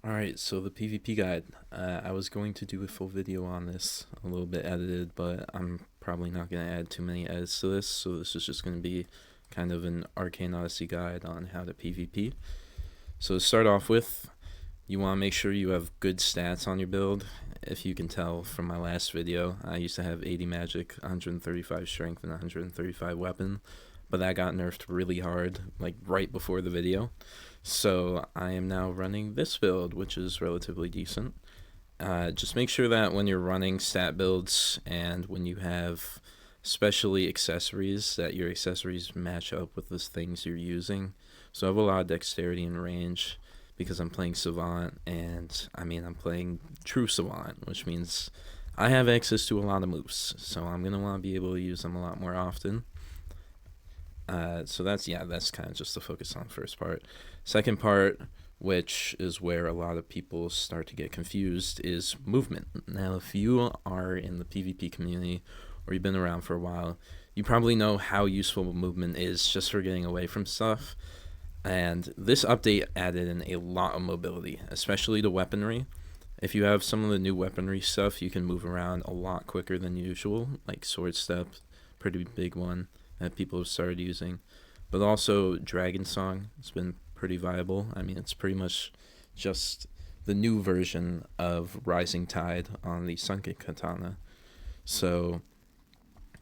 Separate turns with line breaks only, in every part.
Alright, so the PvP guide. I was going to do a full video on this, a little bit edited, but I'm probably not going to add too many edits to this, so this is just going to be kind of an Arcane Odyssey guide on how to PvP. So to start off with, you want to make sure you have good stats on your build. If you can tell from my last video, I used to have 80 magic, 135 strength, and 135 weapon, but that got nerfed really hard, like right before the video. So I am now running this build, which is relatively decent. Just make sure that when you're running stat builds and when you have especially accessories, that your accessories match up with the things you're using. So I have a lot of dexterity and range because I'm playing Savant, and I'm playing True Savant, which means I have access to a lot of moves. So I'm going to want to be able to use them a lot more often. So that's kind of just the focus on the first part. Second part, which is where a lot of people start to get confused, is movement. Now, if you are in the PvP community or you've been around for a while, you probably know how useful movement is just for getting away from stuff. And this update added in a lot of mobility, especially to weaponry. If you have some of the new weaponry stuff, you can move around a lot quicker than usual, like Sword Step, pretty big one that people have started using. But also Dragon Song has been pretty viable. It's pretty much just the new version of Rising Tide on the Sunken Katana. So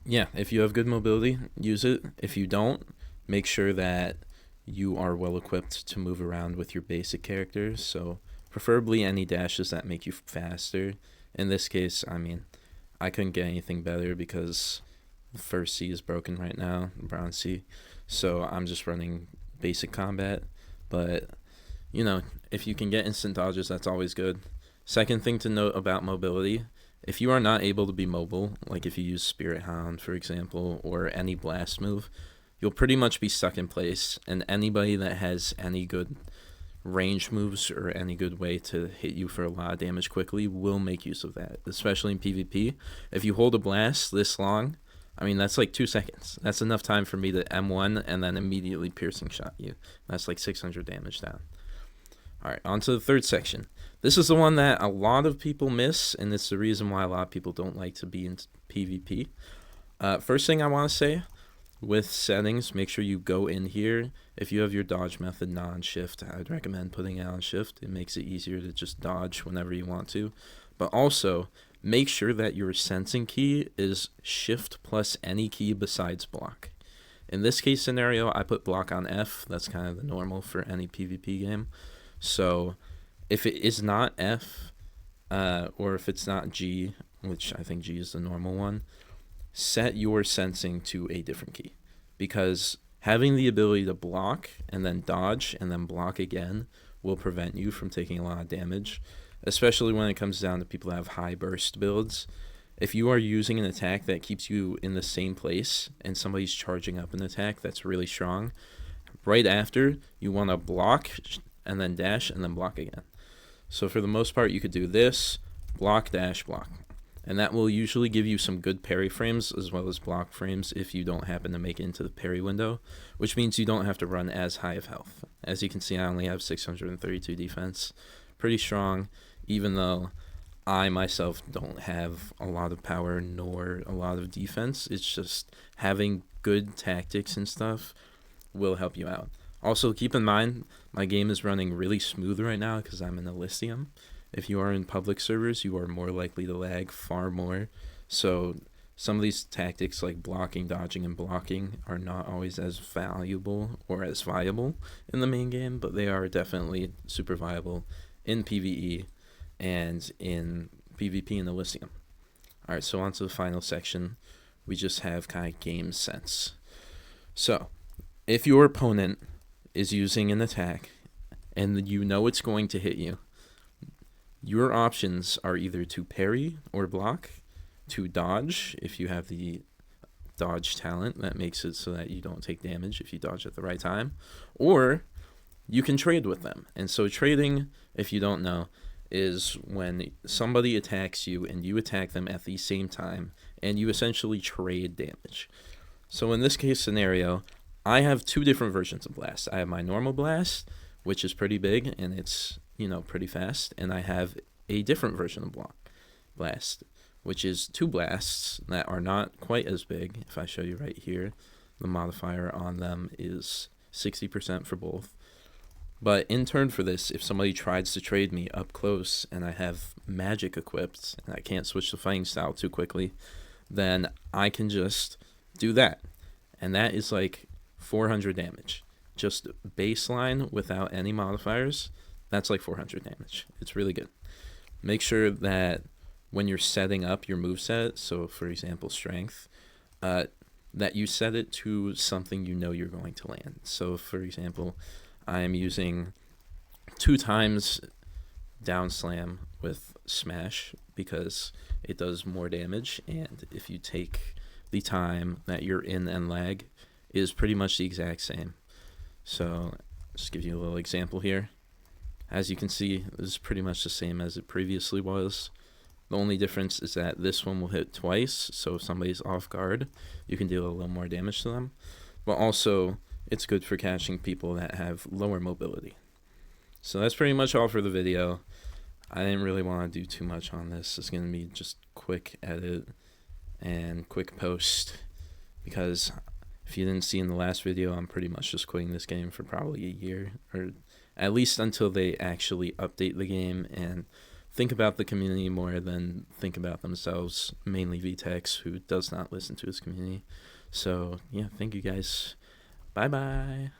yeah, if you have good mobility, use it. If you don't, make sure that you are well equipped to move around with your basic characters. So preferably any dashes that make you faster. In this case, I couldn't get anything better because the first C is broken right now, bronze C. So I'm just running basic combat. But, if you can get instant dodges, that's always good. Second thing to note about mobility, if you are not able to be mobile, like if you use Spirit Hound, for example, or any blast move, you'll pretty much be stuck in place. And anybody that has any good range moves or any good way to hit you for a lot of damage quickly will make use of that, especially in PvP. If you hold a blast this long, that's like 2 seconds. That's enough time for me to M1 and then immediately piercing shot you. That's like 600 damage down. Alright, on to the third section. This is the one that a lot of people miss, and it's the reason why a lot of people don't like to be in PvP. First thing I want to say, with settings, make sure you go in here. If you have your dodge method not on shift, I'd recommend putting it on shift. It makes it easier to just dodge whenever you want to. But also, make sure that your sensing key is shift plus any key besides block. In this case scenario, I put block on F. That's kind of the normal for any PvP game. So if it is not F, or if it's not G, which I think G is the normal one, set your sensing to a different key. Because having the ability to block and then dodge and then block again will prevent you from taking a lot of damage, especially when it comes down to people that have high burst builds. If you are using an attack that keeps you in the same place and somebody's charging up an attack that's really strong, right after, you want to block and then dash and then block again. So for the most part, you could do this, block, dash, block. And that will usually give you some good parry frames as well as block frames if you don't happen to make it into the parry window, which means you don't have to run as high of health. As you can see, I only have 632 defense. Pretty strong, even though I myself don't have a lot of power nor a lot of defense. It's just having good tactics and stuff will help you out. Also, keep in mind, my game is running really smooth right now because I'm in Elysium. If you are in public servers, you are more likely to lag far more. So some of these tactics like blocking, dodging, and blocking are not always as valuable or as viable in the main game, but they are definitely super viable in PvE and in PvP in Elysium. Alright, so on to the final section. We just have kind of game sense. So, if your opponent is using an attack and you know it's going to hit you, your options are either to parry or block, to dodge if you have the dodge talent that makes it so that you don't take damage if you dodge at the right time, or you can trade with them. And so trading, if you don't know, is when somebody attacks you and you attack them at the same time, and you essentially trade damage. So in this case scenario, I have 2 different versions of blast. I have my normal blast, which is pretty big, and it's pretty fast, and I have a different version of blast, which is 2 blasts that are not quite as big. If I show you right here, the modifier on them is 60% for both. But in turn for this, if somebody tries to trade me up close and I have magic equipped and I can't switch the fighting style too quickly, then I can just do that. And that is like 400 damage. Just baseline without any modifiers, that's like 400 damage. It's really good. Make sure that when you're setting up your moveset, so for example, strength, that you set it to something you're going to land. So for example, I am using 2 times down slam with smash because it does more damage, and if you take the time that you're in and lag, is pretty much the exact same. So just give you a little example here. As you can see, this is pretty much the same as it previously was. The only difference is that this one will hit twice, so if somebody's off guard, you can deal a little more damage to them. But also, it's good for catching people that have lower mobility. So that's pretty much all for the video. I didn't really want to do too much on this. It's going to be just quick edit and quick post, because if you didn't see in the last video, I'm pretty much just quitting this game for probably a year, or at least until they actually update the game and think about the community more than think about themselves, mainly VTEX, who does not listen to his community. So yeah, thank you guys. Bye bye.